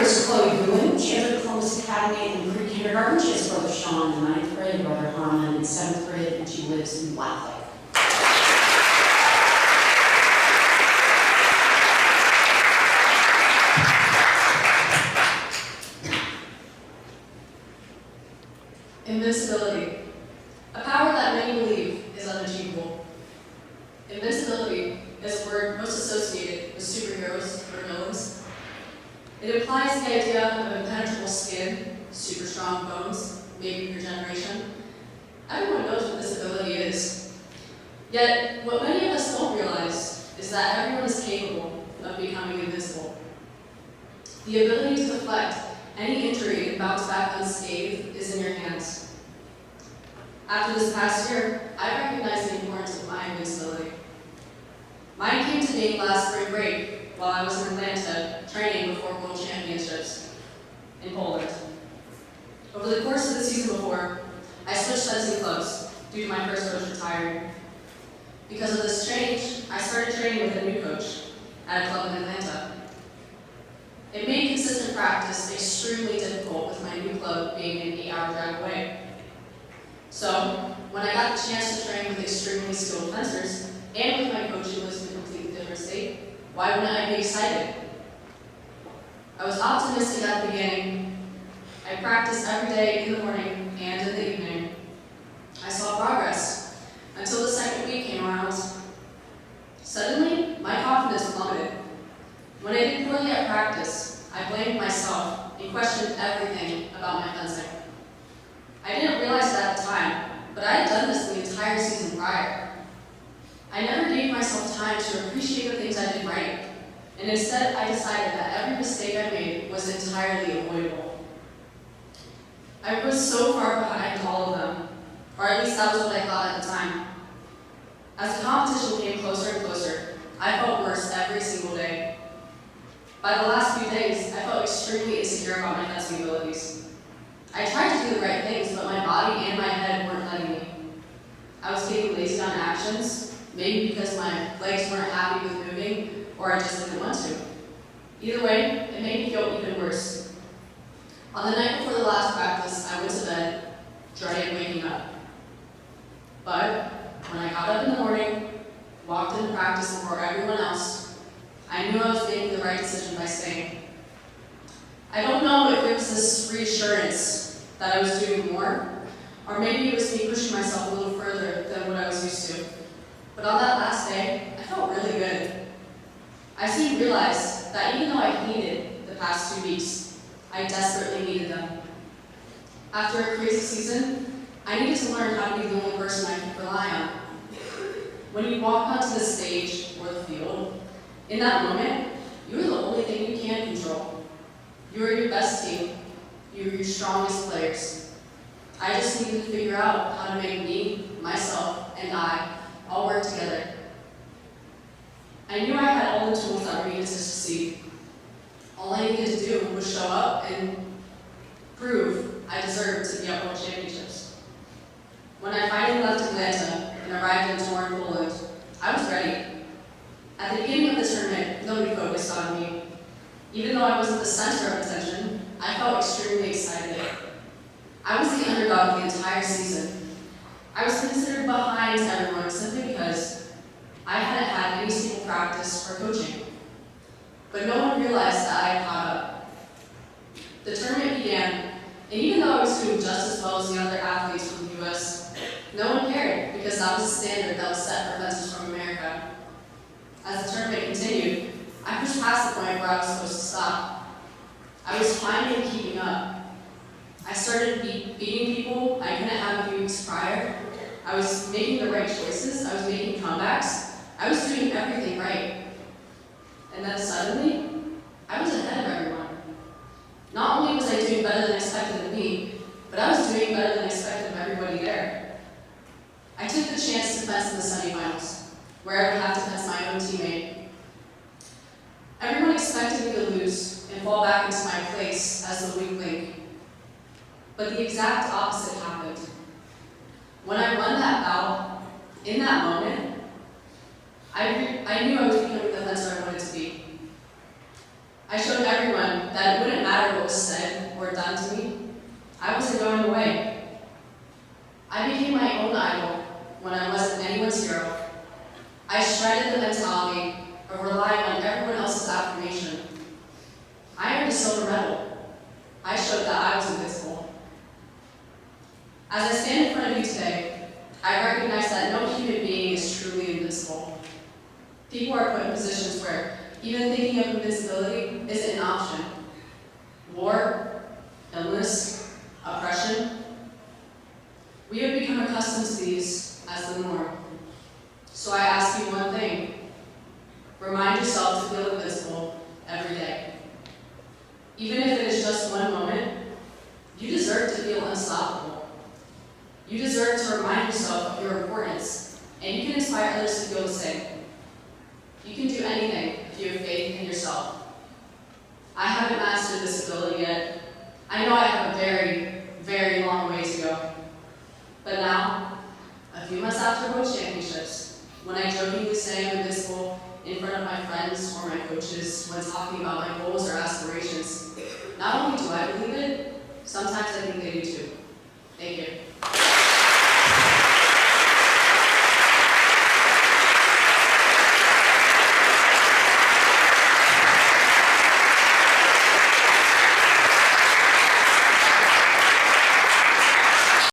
is Chloë Gouhin. She entered Columbus Academy in pre-kindergarten. She has brother Sean in 9th grade, brother Harmon in 7th grade, and she lives in Blacklake. Invincibility, a power that many believe is unachievable. Invincibility is a word most associated with superheroes or villains. It implies the idea of impenetrable skin, super strong bones, maybe regeneration. Everyone knows what this ability is. Yet, what many of us don't realize is that everyone is capable of becoming invincible. The ability to deflect any injury and bounce back unscathed is in your hands. After this past year, I recognize the importance of my invincibility. Mine came to being last spring break while I was in Atlanta training before World Championships in Poland. Over the course of the season before, I switched fencing clubs due to my first coach retiring. Because of this change, I started training with a new coach at a club in Atlanta. It made consistent practice extremely difficult with my new club being an 8-hour drive away. So, when I got the chance to train with extremely skilled fencers, and with my coach who lives in a completely different state, why wouldn't I be excited? I was optimistic at the beginning. I practiced every day in the morning and in the evening. I saw progress until the second week came around. Suddenly, my confidence plummeted. When I did poorly at practice, I blamed myself and questioned everything about my fencing. I didn't realize it at the time, but I had done this the entire season prior. I never gave myself time to appreciate the things I did right, and instead I decided that every mistake I made was entirely avoidable. I was so far behind all of them, or at least that was what I thought at the time. As the competition came closer and closer, I felt worse every single day. By the last few days, I felt extremely insecure about my fencing abilities. I tried to do the right things, but my body and my head weren't letting me. I was getting lazy on actions, maybe because my legs weren't happy with moving, or I just didn't want to. Either way, it made me feel even worse. On the night before the last practice, I went to bed, dreading waking up. But when I got up in the morning, walked into practice before everyone else, I knew I was making the right decision by staying. I don't know if it was this reassurance that I was doing more, or maybe it was me pushing myself a little further than what I was used to. But on that last day, I felt really good. I soon realized that even though I hated the past 2 weeks, I desperately needed them. After a crazy season, I needed to learn how to be the only person I could rely on. When you walk onto the stage or the field, in that moment, you are the only thing you can control. You are your best team. You are your strongest players. I just needed to figure out how to make me, myself, and I all work together. I knew I had all the tools that were needed to succeed. All I needed to do was show up and prove I deserved to be at World Championships. When I finally left Atlanta and arrived in Torun, Poland, I was ready. At the beginning of the tournament, nobody focused on me. Even though I wasn't the center of attention, I felt extremely excited. I was the underdog the entire season. I was considered behind everyone simply because I hadn't had any single practice or coaching. But no one realized that I had caught up. The tournament began, and even though I was doing just as well as the other athletes from the US, no one cared because that was the standard that was set for fencers from America. As the tournament continued, I pushed past the point where I was supposed to stop. I was finally keeping up. I started beating people I couldn't have a few weeks prior. I was making the right choices. I was making comebacks. I was doing everything right. And then suddenly, I was ahead of everyone. Not only was I doing better than expected of me, but I was doing better than expected of everybody there. I took the chance to fence in the semifinals, where I would have to fence my own teammate. Everyone expected me to lose and fall back into my place as the weak link. But the exact opposite happened. When I won that bout, in that moment, I knew I was becoming the fencer I wanted to be. I showed everyone that it wouldn't matter wasn't going away. I became my own idol when I wasn't anyone's hero. I shredded the mentality of relying on everyone else's affirmation. I earned a silver medal. I showed that I was invincible. As I stand in front of you today, I recognize that no human being is truly invincible. People are put in positions where even thinking of invincibility isn't an option. War, illness, oppression. We have become accustomed to these as the norm. So I ask you one thing. Remind yourself to feel invincible every day. Even if it is just one moment, you deserve to feel unstoppable. You deserve to remind yourself of your importance, and you can inspire others to feel the same. You can do anything if you have faith in yourself. I haven't mastered this ability yet. I know I have a very, very long way to go. But now, a few months after World Championships, when I jokingly say I'm invincible in front of my friends or my coaches when talking about my goals or aspirations, not only do I believe it, sometimes I think they do too. Thank you.